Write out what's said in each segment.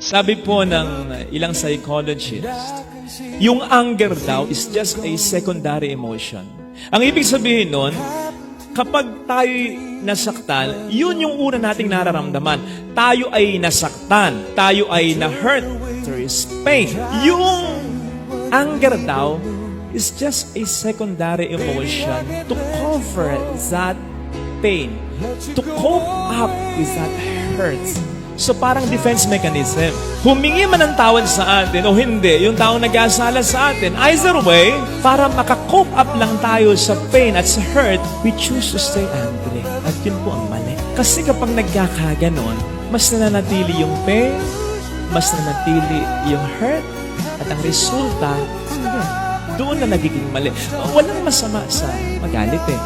Sabi po ng ilang psychologist, yung anger daw is just a secondary emotion. Ang ibig sabihin nun, kapag tayo nasaktan, yun yung una nating nararamdaman. Tayo ay nasaktan, tayo ay na-hurt, there is pain. Yung anger daw is just a secondary emotion to cover that pain, to cope up with that hurt. So parang defense mechanism. Humingi man ng tawad sa atin o hindi, yung taong nag-asala sa atin, either way, para makakope up lang tayo sa pain at sa hurt, we choose to stay angry. At yun po ang mali. Kasi kapag nagkakaganon, mas nananatili yung pain, mas nananatili yung hurt, at ang resulta, doon na nagiging mali. Walang masama sa magalit eh.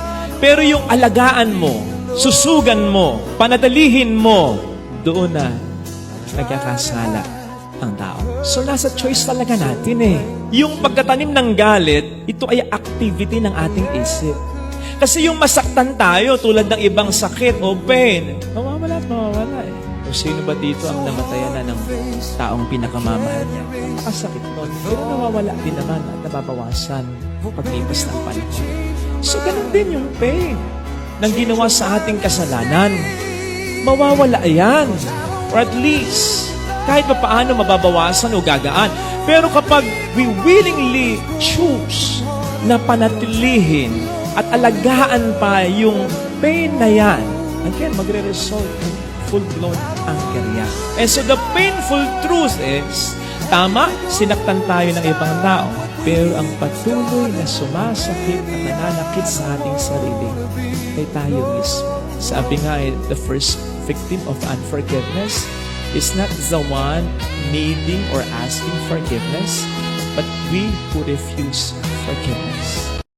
Pero yung alagaan mo, susugan mo, panatilihin mo, doon na nagkakasala ang tao. So, nasa choice talaga natin eh. Yung pagkatanim ng galit, ito ay activity ng ating isip. Kasi yung masaktan tayo, tulad ng ibang sakit o pain, mawawala at mawawala eh. O sino ba dito ang namatayan na ng taong pinakamamahal niya? Napakasakit nun. Pero nawawala din naman at nababawasan paglipas ng panahon. So, ganun din yung pain ng ginawa sa ating kasalanan. Mawawala yan. Or at least, kahit pa paano mababawasan o gagaan. Pero kapag we willingly choose na panatilihin at alagaan pa yung pain na yan, again, magre-result in full-blown anger yan. And so the painful truth is, tama, sinaktan tayo ng ibang tao. Pero ang patuloy na sumasakit at nananakit sa ating sarili ay tayo mismo. Sabi nga, the first victim of unforgiveness is not the one needing or asking forgiveness, but we who refuse forgiveness.